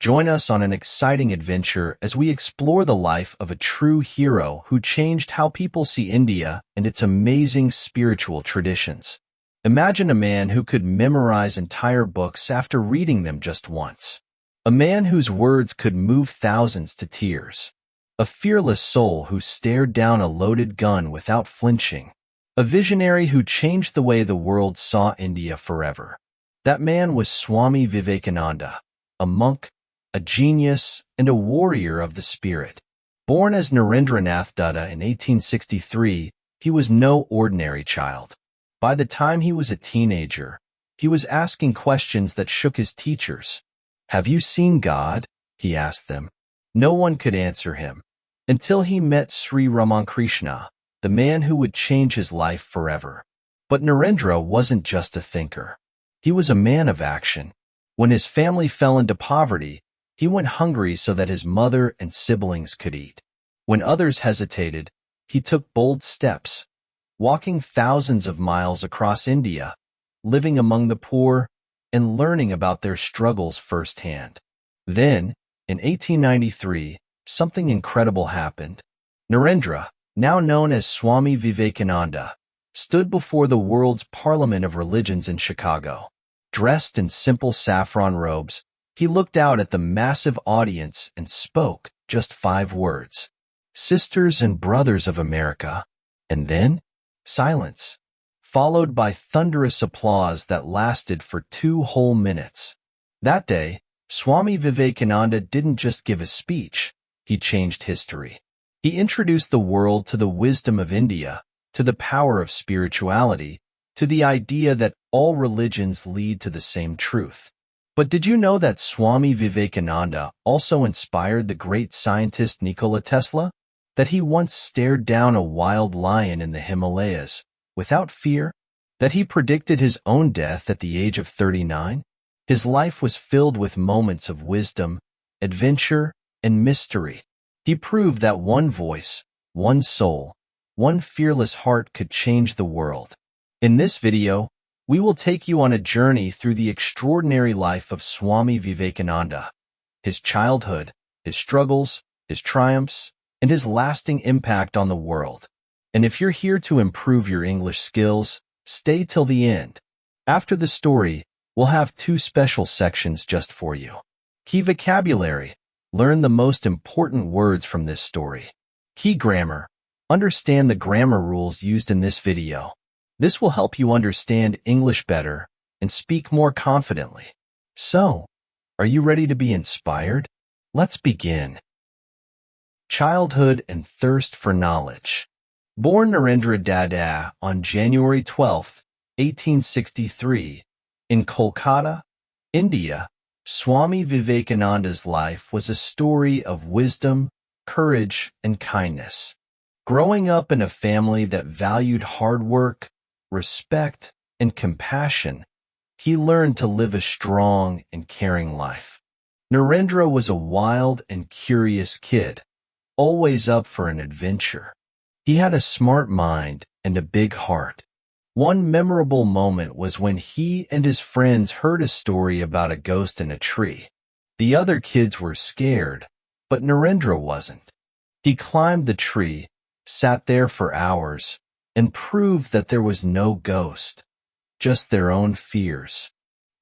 Join us on an exciting adventure as we explore the life of a true hero who changed how people see India and its amazing spiritual traditions. Imagine a man who could memorize entire books after reading them just once. A man whose words could move thousands to tears. A fearless soul who stared down a loaded gun without flinching. A visionary who changed the way the world saw India forever. That man was Swami Vivekananda, a monk, a genius, and a warrior of the spirit. Born as Narendranath Dutta in 1863, he was no ordinary child. By the time he was a teenager, he was asking questions that shook his teachers. "Have you seen God?" he asked them. No one could answer him, until he met Sri Ramakrishna, the man who would change his life forever. But Narendra wasn't just a thinker. He was a man of action. When his family fell into poverty, he went hungry so that his mother and siblings could eat. When others hesitated, he took bold steps, walking thousands of miles across India, living among the poor, and learning about their struggles firsthand. Then, in 1893, something incredible happened. Narendra, now known as Swami Vivekananda, stood before the world's Parliament of Religions in Chicago. Dressed in simple saffron robes, he looked out at the massive audience and spoke just 5 words. "Sisters and brothers of America." And then, silence, followed by thunderous applause that lasted for 2 whole minutes. That day, Swami Vivekananda didn't just give a speech, he changed history. He introduced the world to the wisdom of India, to the power of spirituality, to the idea that all religions lead to the same truth. But did you know that Swami Vivekananda also inspired the great scientist Nikola Tesla? That he once stared down a wild lion in the Himalayas without fear? That he predicted his own death at the age of 39? His life was filled with moments of wisdom, adventure, and mystery. He proved that one voice, one soul, one fearless heart could change the world. In this video, we will take you on a journey through the extraordinary life of Swami Vivekananda, his childhood, his struggles, his triumphs, and his lasting impact on the world. And if you're here to improve your English skills, stay till the end. After the story, we'll have 2 special sections just for you. Key vocabulary. Learn the most important words from this story. Key grammar. Understand the grammar rules used in this video. This will help you understand English better and speak more confidently. So, are you ready to be inspired? Let's begin. Childhood and thirst for knowledge. Born Narendra Dutta on January 12, 1863, in Kolkata, India, Swami Vivekananda's life was a story of wisdom, courage, and kindness. Growing up in a family that valued hard work, respect, and compassion, he learned to live a strong and caring life. Narendra was a wild and curious kid, always up for an adventure. He had a smart mind and a big heart. One memorable moment was when he and his friends heard a story about a ghost in a tree. The other kids were scared, but Narendra wasn't. He climbed the tree, sat there for hours, and proved that there was no ghost, just their own fears.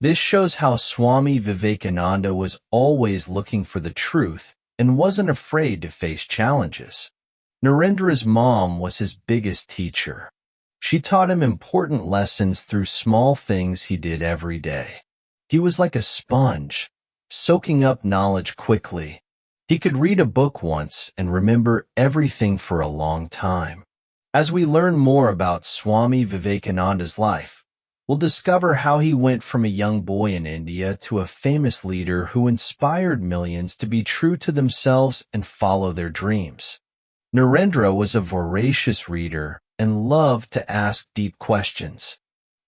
This shows how Swami Vivekananda was always looking for the truth and wasn't afraid to face challenges. Narendra's mom was his biggest teacher. She taught him important lessons through small things he did every day. He was like a sponge, soaking up knowledge quickly. He could read a book once and remember everything for a long time. As we learn more about Swami Vivekananda's life, we'll discover how he went from a young boy in India to a famous leader who inspired millions to be true to themselves and follow their dreams. Narendra was a voracious reader and loved to ask deep questions.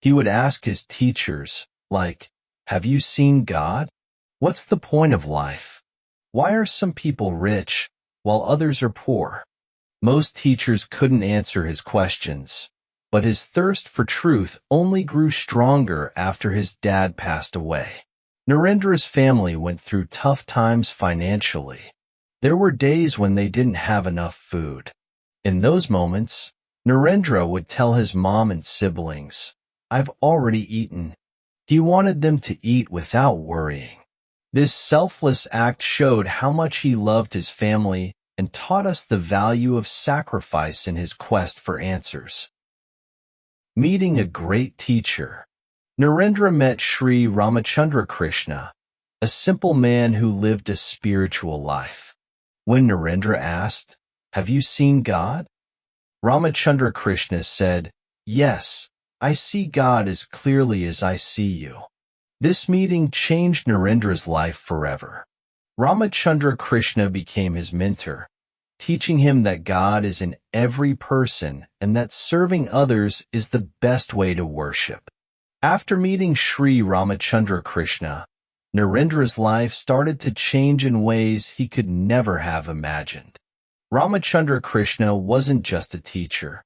He would ask his teachers, like, "Have you seen God? What's the point of life? Why are some people rich while others are poor?" Most teachers couldn't answer his questions, but his thirst for truth only grew stronger after his dad passed away. Narendra's family went through tough times financially. There were days when they didn't have enough food. In those moments, Narendra would tell his mom and siblings, "I've already eaten." He wanted them to eat without worrying. This selfless act showed how much he loved his family and taught us the value of sacrifice in his quest for answers. Meeting a great teacher. Narendra met Sri Ramachandra Krishna, a simple man who lived a spiritual life. When Narendra asked, "Have you seen God?" Ramachandra Krishna said, "Yes, I see God as clearly as I see you." This meeting changed Narendra's life forever. Ramachandra Krishna became his mentor, teaching him that God is in every person and that serving others is the best way to worship. After meeting Sri Ramachandra Krishna, Narendra's life started to change in ways he could never have imagined. Ramachandra Krishna wasn't just a teacher.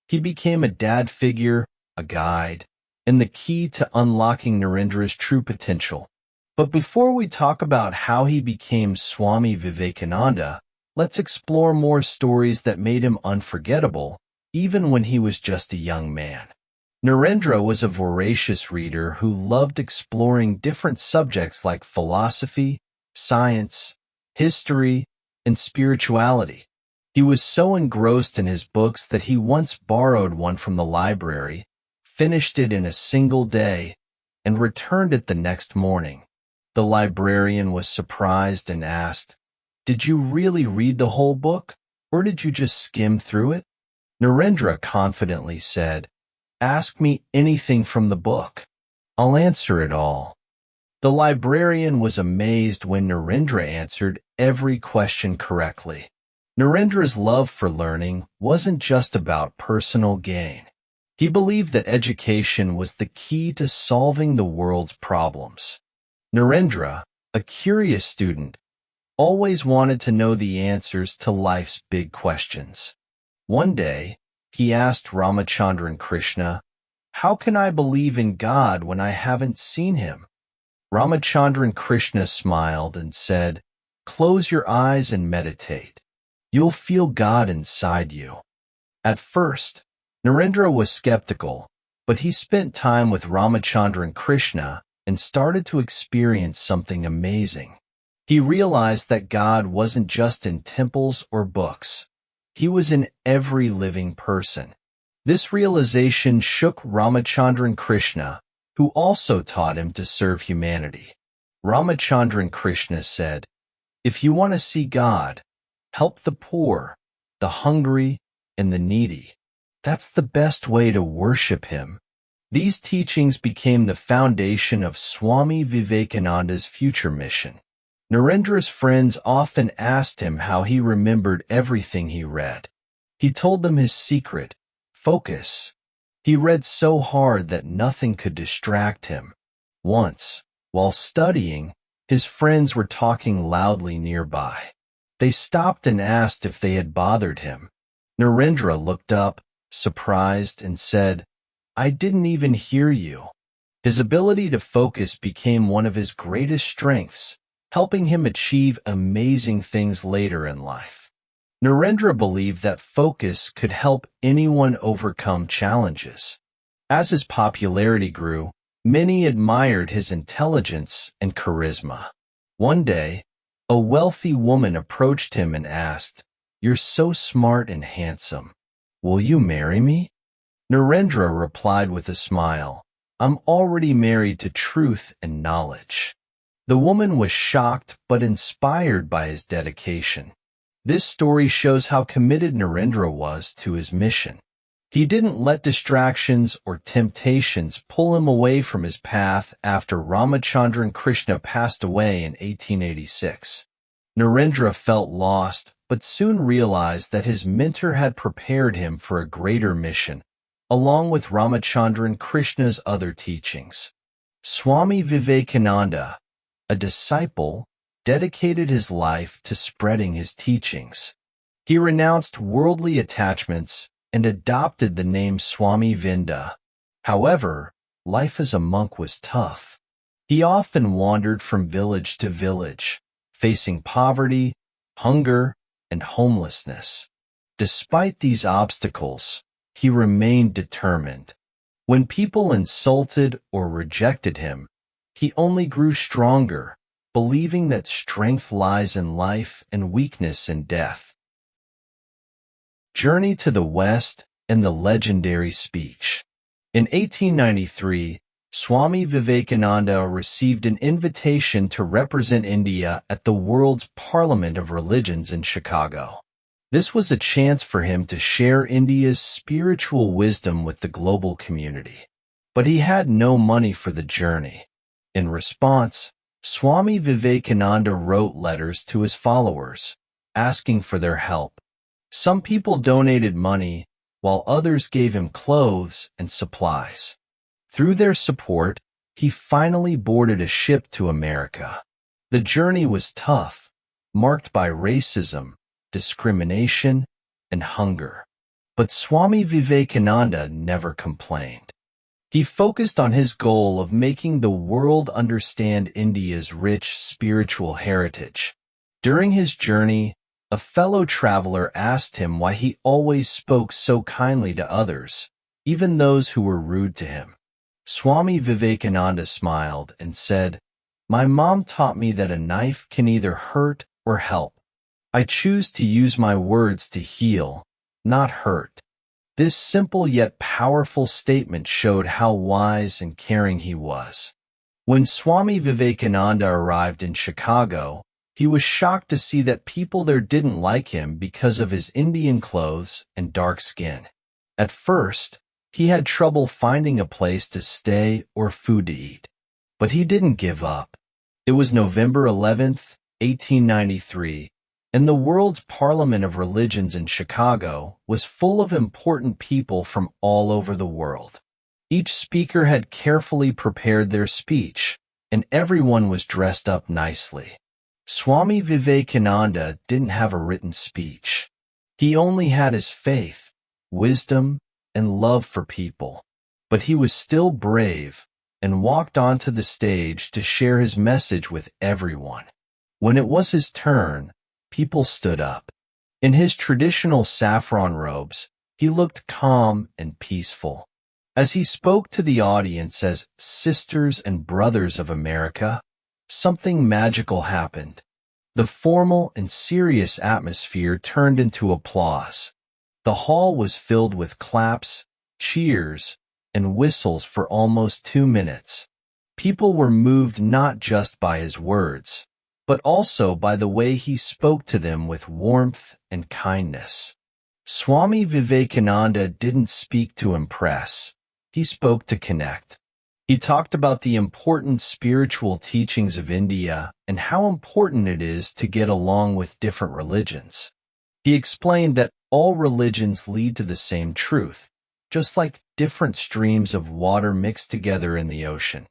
He became a dad figure, a guide, and the key to unlocking Narendra's true potential. But before we talk about how he became Swami Vivekananda, let's explore more stories that made him unforgettable, even when he was just a young man. Narendra was a voracious reader who loved exploring different subjects like philosophy, science, history, and spirituality. He was so engrossed in his books that he once borrowed one from the library, finished it in a single day, and returned it the next morning. The librarian was surprised and asked, "Did you really read the whole book, or did you just skim through it?" Narendra confidently said, "Ask me anything from the book. I'll answer it all." The librarian was amazed when Narendra answered every question correctly. Narendra's love for learning wasn't just about personal gain. He believed that education was the key to solving the world's problems. Narendra, a curious student, always wanted to know the answers to life's big questions. One day, he asked Ramachandran Krishna, "How can I believe in God when I haven't seen him?" Ramachandran Krishna smiled and said, "Close your eyes and meditate. You'll feel God inside you." At first, Narendra was skeptical, but he spent time with Ramachandran Krishna and started to experience something amazing. He realized that God wasn't just in temples or books. He was in every living person. This realization shook Ramachandran Krishna, who also taught him to serve humanity. Ramachandran Krishna said, "If you want to see God, help the poor, the hungry, and the needy. That's the best way to worship him." These teachings became the foundation of Swami Vivekananda's future mission. Narendra's friends often asked him how he remembered everything he read. He told them his secret: focus. He read so hard that nothing could distract him. Once, while studying, his friends were talking loudly nearby. They stopped and asked if they had bothered him. Narendra looked up, surprised, and said, "I didn't even hear you." His ability to focus became one of his greatest strengths, helping him achieve amazing things later in life. Narendra believed that focus could help anyone overcome challenges. As his popularity grew, many admired his intelligence and charisma. One day, a wealthy woman approached him and asked, "You're so smart and handsome. Will you marry me?" Narendra replied with a smile, "I'm already married to truth and knowledge." The woman was shocked but inspired by his dedication. This story shows how committed Narendra was to his mission. He didn't let distractions or temptations pull him away from his path after Ramachandran Krishna passed away in 1886. Narendra felt lost but soon realized that his mentor had prepared him for a greater mission, along with Ramachandran Krishna's other teachings. Swami Vivekananda, a disciple, dedicated his life to spreading his teachings. He renounced worldly attachments and adopted the name Swami Vinda. However, life as a monk was tough. He often wandered from village to village, facing poverty, hunger, and homelessness. Despite these obstacles, he remained determined. When people insulted or rejected him, he only grew stronger, believing that strength lies in life and weakness in death. Journey to the West and the legendary speech. In 1893, Swami Vivekananda received an invitation to represent India at the World's Parliament of Religions in Chicago. This was a chance for him to share India's spiritual wisdom with the global community. But he had no money for the journey. In response, Swami Vivekananda wrote letters to his followers, asking for their help. Some people donated money, while others gave him clothes and supplies. Through their support, he finally boarded a ship to America. The journey was tough, marked by racism, discrimination, and hunger. But Swami Vivekananda never complained. He focused on his goal of making the world understand India's rich spiritual heritage. During his journey, a fellow traveler asked him why he always spoke so kindly to others, even those who were rude to him. Swami Vivekananda smiled and said, "My mom taught me that a knife can either hurt or help. I choose to use my words to heal, not hurt." This simple yet powerful statement showed how wise and caring he was. When Swami Vivekananda arrived in Chicago, he was shocked to see that people there didn't like him because of his Indian clothes and dark skin. At first, he had trouble finding a place to stay or food to eat. But he didn't give up. It was November 11th, 1893, and the World's Parliament of Religions in Chicago was full of important people from all over the world. Each speaker had carefully prepared their speech, and everyone was dressed up nicely. Swami Vivekananda didn't have a written speech. He only had his faith, wisdom, and love for people. But he was still brave and walked onto the stage to share his message with everyone. When it was his turn, people stood up. In his traditional saffron robes, he looked calm and peaceful. As he spoke to the audience as sisters and brothers of America, something magical happened. The formal and serious atmosphere turned into applause. The hall was filled with claps, cheers, and whistles for almost 2 minutes. People were moved not just by his words, but also by the way he spoke to them with warmth and kindness. Swami Vivekananda didn't speak to impress. He spoke to connect. He talked about the important spiritual teachings of India and how important it is to get along with different religions. He explained that all religions lead to the same truth, just like different streams of water mixed together in the ocean.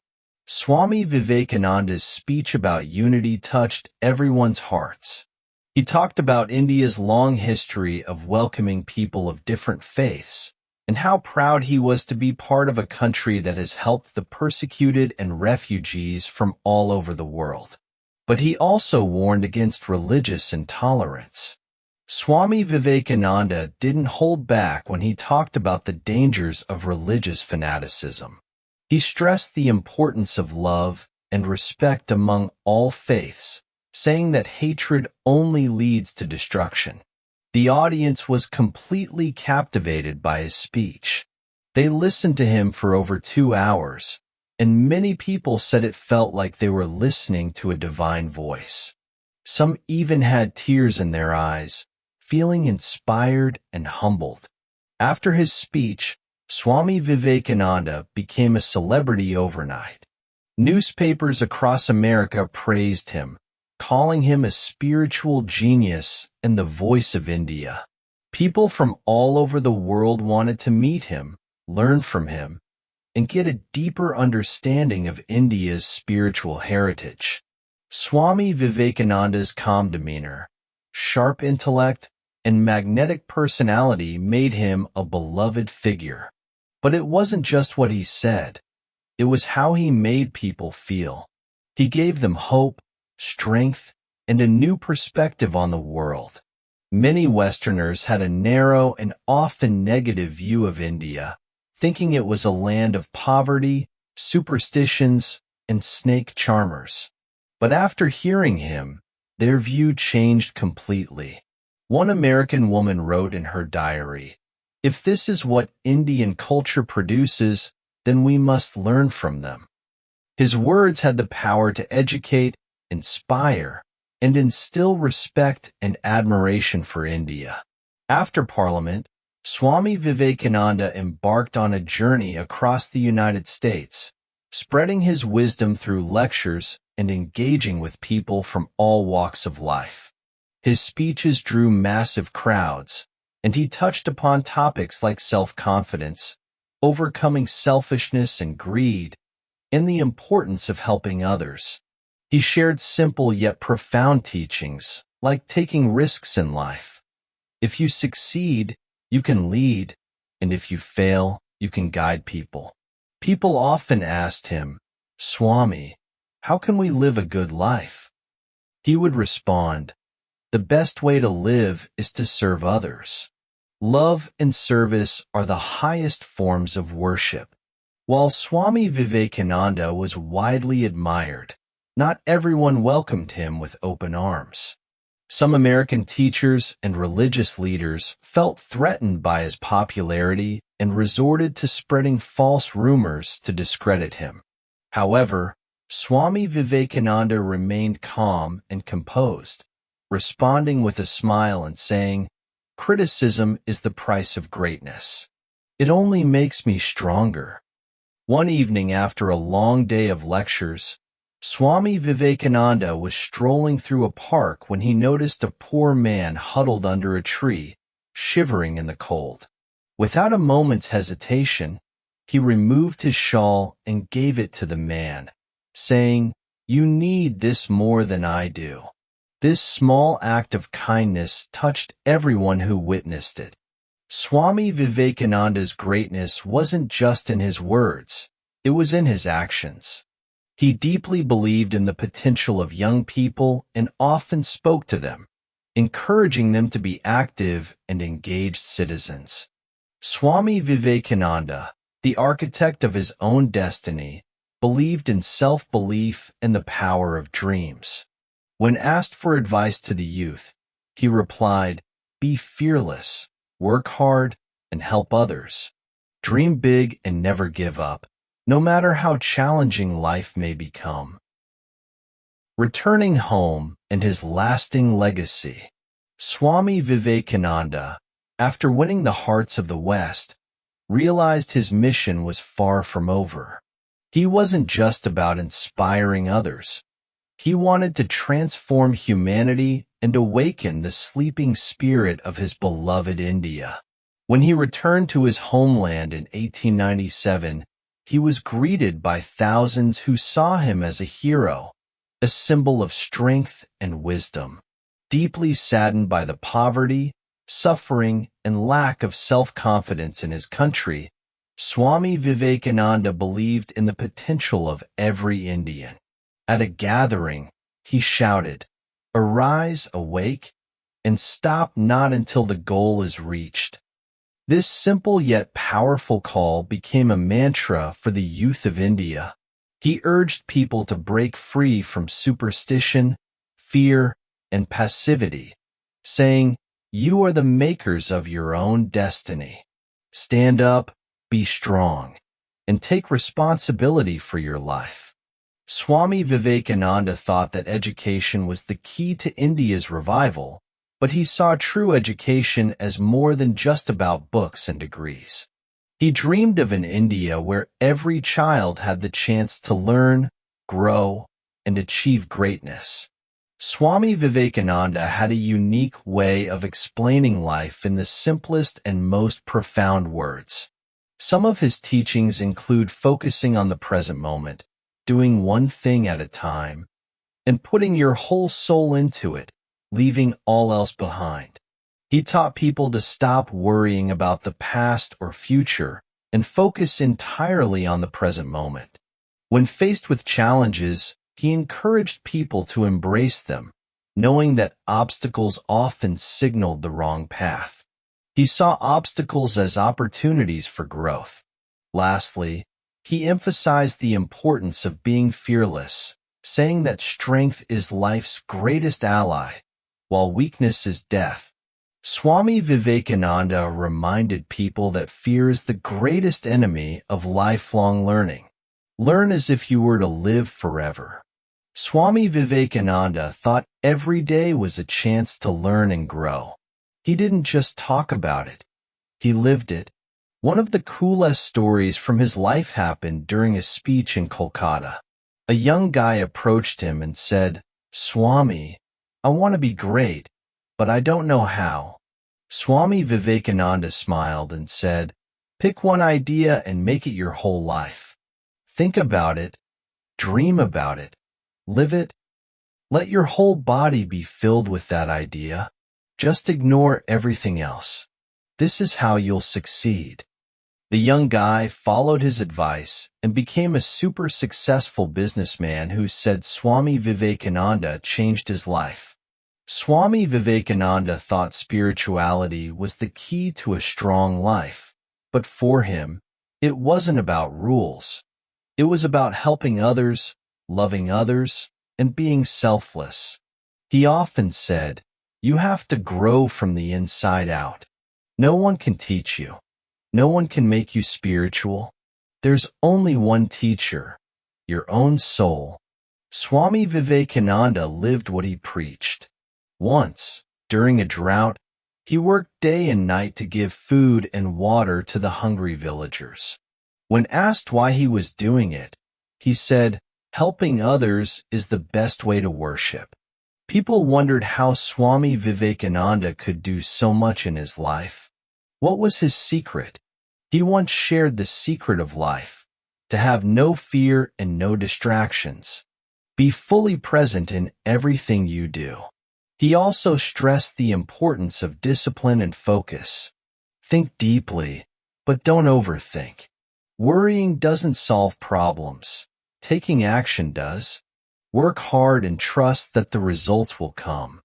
Swami Vivekananda's speech about unity touched everyone's hearts. He talked about India's long history of welcoming people of different faiths, and how proud he was to be part of a country that has helped the persecuted and refugees from all over the world. But he also warned against religious intolerance. Swami Vivekananda didn't hold back when he talked about the dangers of religious fanaticism. He stressed the importance of love and respect among all faiths, saying that hatred only leads to destruction. The audience was completely captivated by his speech. They listened to him for over 2 hours, and many people said it felt like they were listening to a divine voice. Some even had tears in their eyes, feeling inspired and humbled. After his speech, Swami Vivekananda became a celebrity overnight. Newspapers across America praised him, calling him a spiritual genius and the voice of India. People from all over the world wanted to meet him, learn from him, and get a deeper understanding of India's spiritual heritage. Swami Vivekananda's calm demeanor, sharp intellect, and magnetic personality made him a beloved figure. But it wasn't just what he said. It was how he made people feel. He gave them hope, strength, and a new perspective on the world. Many Westerners had a narrow and often negative view of India, thinking it was a land of poverty, superstitions, and snake charmers. But after hearing him, their view changed completely. One American woman wrote in her diary, "If this is what Indian culture produces, then we must learn from them." His words had the power to educate, inspire, and instill respect and admiration for India. After Parliament, Swami Vivekananda embarked on a journey across the United States, spreading his wisdom through lectures and engaging with people from all walks of life. His speeches drew massive crowds, and he touched upon topics like self-confidence, overcoming selfishness and greed, and the importance of helping others. He shared simple yet profound teachings, like taking risks in life. If you succeed, you can lead, and if you fail, you can guide people. People often asked him, "Swami, how can we live a good life?" He would respond, "The best way to live is to serve others." Love and service are the highest forms of worship. While Swami Vivekananda was widely admired, not everyone welcomed him with open arms. Some American teachers and religious leaders felt threatened by his popularity and resorted to spreading false rumors to discredit him. However, Swami Vivekananda remained calm and composed, responding with a smile and saying, "Criticism is the price of greatness. It only makes me stronger." One evening after a long day of lectures, Swami Vivekananda was strolling through a park when he noticed a poor man huddled under a tree, shivering in the cold. Without a moment's hesitation, he removed his shawl and gave it to the man, saying, "You need this more than I do." This small act of kindness touched everyone who witnessed it. Swami Vivekananda's greatness wasn't just in his words, it was in his actions. He deeply believed in the potential of young people and often spoke to them, encouraging them to be active and engaged citizens. Swami Vivekananda, the architect of his own destiny, believed in self-belief and the power of dreams. When asked for advice to the youth, he replied, "Be fearless, work hard, and help others. Dream big and never give up, no matter how challenging life may become." Returning home and his lasting legacy. Swami Vivekananda, after winning the hearts of the West, realized his mission was far from over. He wasn't just about inspiring others. He wanted to transform humanity and awaken the sleeping spirit of his beloved India. When he returned to his homeland in 1897, he was greeted by thousands who saw him as a hero, a symbol of strength and wisdom. Deeply saddened by the poverty, suffering, and lack of self-confidence in his country, Swami Vivekananda believed in the potential of every Indian. At a gathering, he shouted, "Arise, awake, and stop not until the goal is reached." This simple yet powerful call became a mantra for the youth of India. He urged people to break free from superstition, fear, and passivity, saying, "You are the makers of your own destiny. Stand up, be strong, and take responsibility for your life." Swami Vivekananda thought that education was the key to India's revival, but he saw true education as more than just about books and degrees. He dreamed of an India where every child had the chance to learn, grow, and achieve greatness. Swami Vivekananda had a unique way of explaining life in the simplest and most profound words. Some of his teachings include focusing on the present moment, doing one thing at a time, and putting your whole soul into it, leaving all else behind. He taught people to stop worrying about the past or future and focus entirely on the present moment. When faced with challenges, he encouraged people to embrace them, knowing that obstacles often signaled the wrong path. He saw obstacles as opportunities for growth. Lastly, he emphasized the importance of being fearless, saying that strength is life's greatest ally, while weakness is death. Swami Vivekananda reminded people that fear is the greatest enemy of lifelong learning. Learn as if you were to live forever. Swami Vivekananda thought every day was a chance to learn and grow. He didn't just talk about it, he lived it. One of the coolest stories from his life happened during a speech in Kolkata. A young guy approached him and said, "Swami, I want to be great, but I don't know how." Swami Vivekananda smiled and said, "Pick one idea and make it your whole life. Think about it, dream about it, live it. Let your whole body be filled with that idea. Just ignore everything else. This is how you'll succeed." The young guy followed his advice and became a super successful businessman who said Swami Vivekananda changed his life. Swami Vivekananda thought spirituality was the key to a strong life, but for him, it wasn't about rules. It was about helping others, loving others, and being selfless. He often said, "You have to grow from the inside out. No one can teach you. No one can make you spiritual. There's only one teacher, your own soul." Swami Vivekananda lived what he preached. Once, during a drought, he worked day and night to give food and water to the hungry villagers. When asked why he was doing it, he said, "Helping others is the best way to worship." People wondered how Swami Vivekananda could do so much in his life. What was his secret? He once shared the secret of life: to have no fear and no distractions. Be fully present in everything you do. He also stressed the importance of discipline and focus. Think deeply, but don't overthink. Worrying doesn't solve problems. Taking action does. Work hard and trust that the results will come.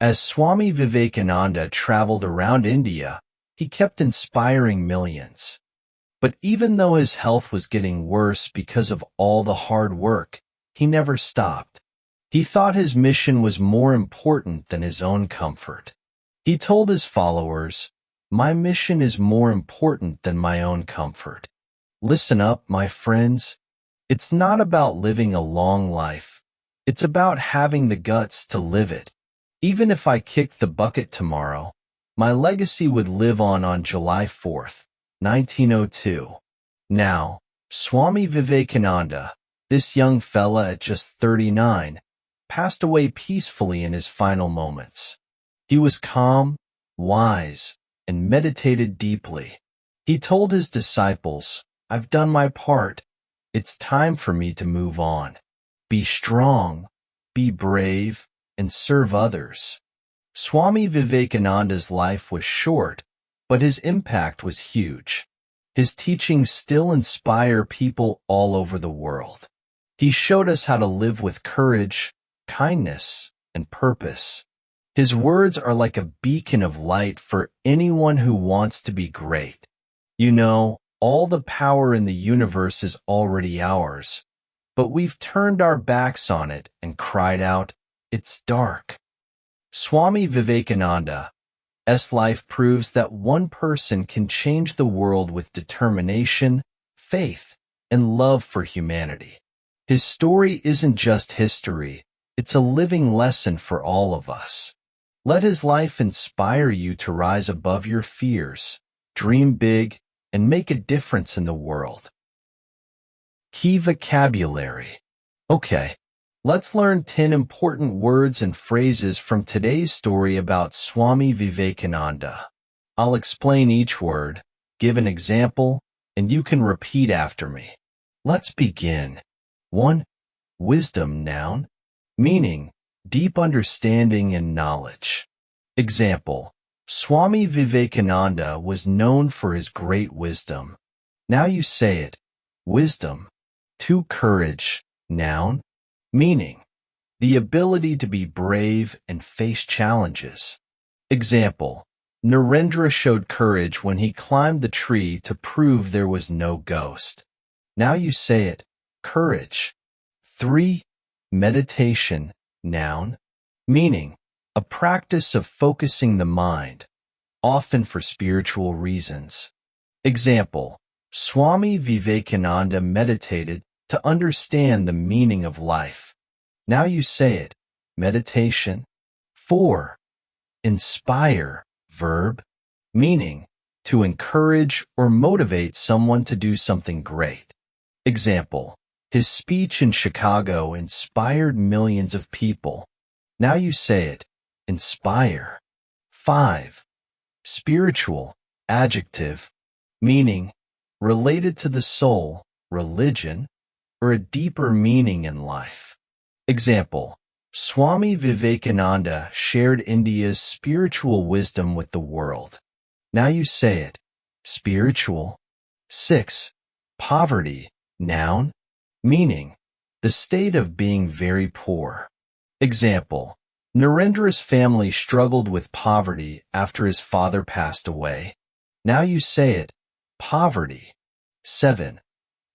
As Swami Vivekananda traveled around India, he kept inspiring millions. But even though his health was getting worse because of all the hard work, he never stopped. He thought his mission was more important than his own comfort. He told his followers, "My mission is more important than my own comfort." Listen up, my friends. It's not about living a long life. It's about having the guts to live it. Even if I kicked the bucket tomorrow, my legacy would live on July 4th, 1902. Now, Swami Vivekananda, this young fella at just 39, passed away peacefully in his final moments. He was calm, wise, and meditated deeply. He told his disciples, "I've done my part. It's time for me to move on. Be strong, be brave, and serve others." Swami Vivekananda's life was short, but his impact was huge. His teachings still inspire people all over the world. He showed us how to live with courage, kindness, and purpose. His words are like a beacon of light for anyone who wants to be great. You know, all the power in the universe is already ours, but we've turned our backs on it and cried out, "It's dark." Swami Vivekananda's life proves that one person can change the world with determination, faith, and love for humanity. His story isn't just history, it's a living lesson for all of us. Let his life inspire you to rise above your fears, dream big, and make a difference in the world. Key vocabulary. Okay, let's learn 10 important words and phrases from today's story about Swami Vivekananda. I'll explain each word, give an example, and you can repeat after me. Let's begin. 1. Wisdom, noun, meaning deep understanding and knowledge. Example: Swami Vivekananda was known for his great wisdom. Now you say it. Wisdom. 2. Courage, noun, meaning, the ability to be brave and face challenges. Example, Narendra showed courage when he climbed the tree to prove there was no ghost. Now you say it, courage. 3. Meditation, noun, meaning, a practice of focusing the mind, often for spiritual reasons. Example, Swami Vivekananda meditated to understand the meaning of life. Now you say it, meditation. 4. Inspire, verb, meaning, to encourage or motivate someone to do something great. Example, his speech in Chicago inspired millions of people. Now you say it, inspire. 5. Spiritual, adjective, meaning, related to the soul, religion, or a deeper meaning in life. Example, Swami Vivekananda shared India's spiritual wisdom with the world. Now you say it, spiritual. 6. Poverty, noun, meaning, the state of being very poor. Example, Narendra's family struggled with poverty after his father passed away. Now you say it, poverty. 7.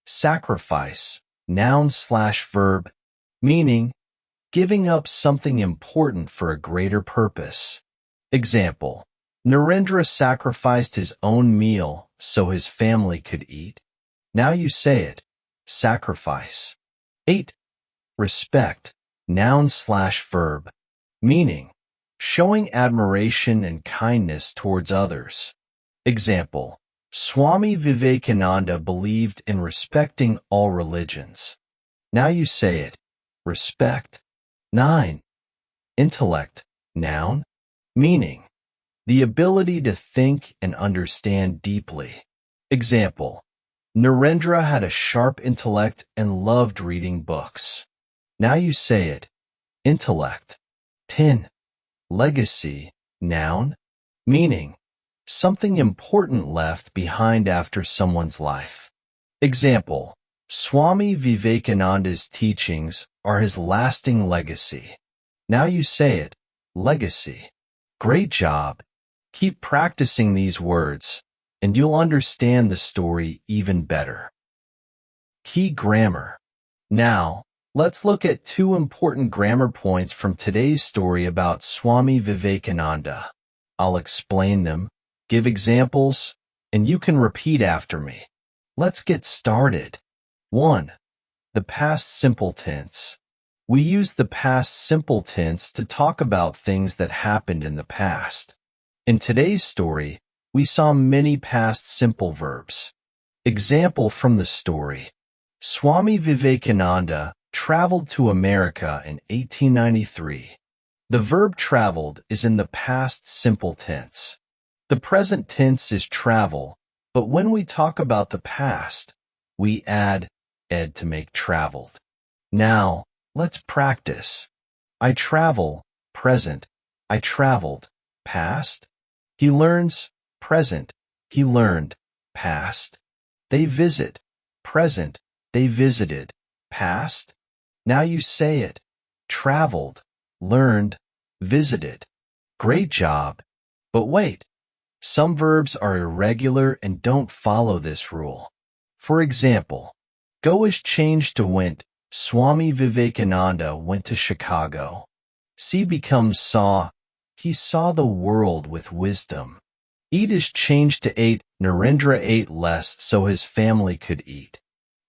Sacrifice, noun/verb, meaning, giving up something important for a greater purpose. Example, Narendra sacrificed his own meal so his family could eat. Now you say it, sacrifice. 8. Respect, noun/verb, meaning, showing admiration and kindness towards others. Example, Swami Vivekananda believed in respecting all religions. Now you say it, respect. 9. Intellect, noun, meaning, the ability to think and understand deeply. Example, Narendra had a sharp intellect and loved reading books. Now you say it, intellect. 10. Legacy, noun, meaning, something important left behind after someone's life. Example, Swami Vivekananda's teachings are his lasting legacy. Now you say it, legacy. Great job. Keep practicing these words, and you'll understand the story even better. Key grammar. Now, let's look at 2 important grammar points from today's story about Swami Vivekananda. I'll explain them, give examples, and you can repeat after me. Let's get started. 1. The past simple tense. We use the past simple tense to talk about things that happened in the past. In today's story, we saw many past simple verbs. Example from the story. Swami Vivekananda traveled to America in 1893. The verb traveled is in the past simple tense. The present tense is travel, but when we talk about the past, we add ed to make traveled. Now, let's practice. I travel, present. I traveled, past. He learns, present. He learned, past. They visit, present. They visited, past. Now you say it, traveled, learned, visited. Great job. But wait, some verbs are irregular and don't follow this rule. For example, go is changed to went. Swami Vivekananda went to Chicago. See becomes saw. He saw the world with wisdom. Eat is changed to ate. Narendra ate less so his family could eat.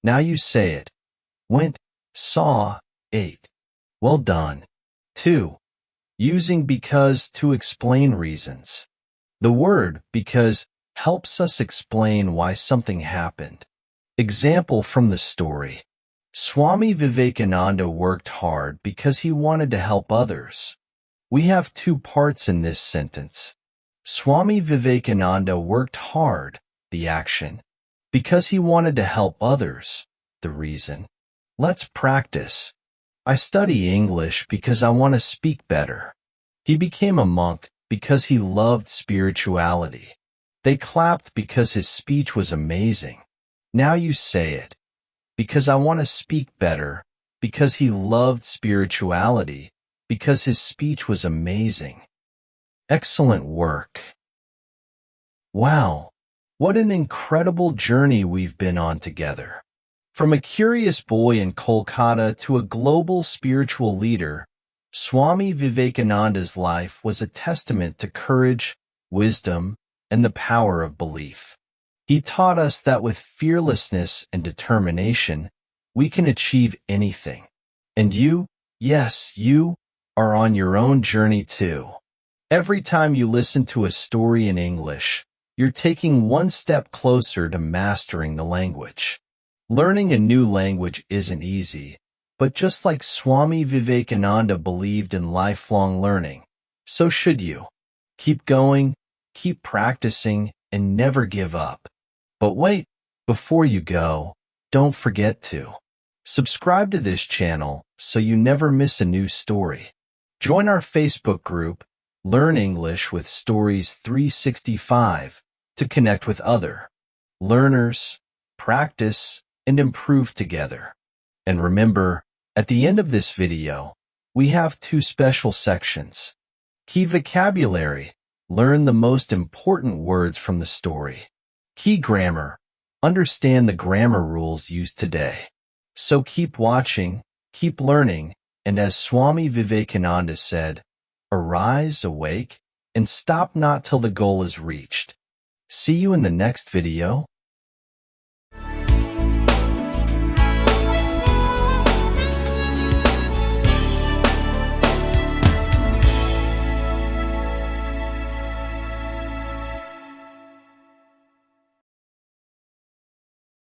Now you say it. Went, saw, ate. Well done. 2. Using because to explain reasons. The word because helps us explain why something happened. Example from the story. Swami Vivekananda worked hard because he wanted to help others. We have 2 parts in this sentence. Swami Vivekananda worked hard, the action, because he wanted to help others, the reason. Let's practice. I study English because I want to speak better. He became a monk because he loved spirituality. They clapped because his speech was amazing. Now you say it. because I want to speak better, because he loved spirituality, because his speech was amazing. Excellent work. Wow, what an incredible journey we've been on together. From a curious boy in Kolkata to a global spiritual leader, Swami Vivekananda's life was a testament to courage, wisdom, and the power of belief. He taught us that with fearlessness and determination, we can achieve anything. And you, yes, you, are on your own journey too. Every time you listen to a story in English, you're taking one step closer to mastering the language. Learning a new language isn't easy, but just like Swami Vivekananda believed in lifelong learning, so should you. Keep going, keep practicing, and never give up. But wait, before you go, don't forget to subscribe to this channel so you never miss a new story. Join our Facebook group, Learn English with Stories 365, to connect with other learners, practice, and improve together. And remember, at the end of this video, we have two special sections. Key vocabulary, learn the most important words from the story. Key grammar, understand the grammar rules used today. So keep watching, keep learning, and as Swami Vivekananda said, arise, awake, and stop not till the goal is reached. See you in the next video.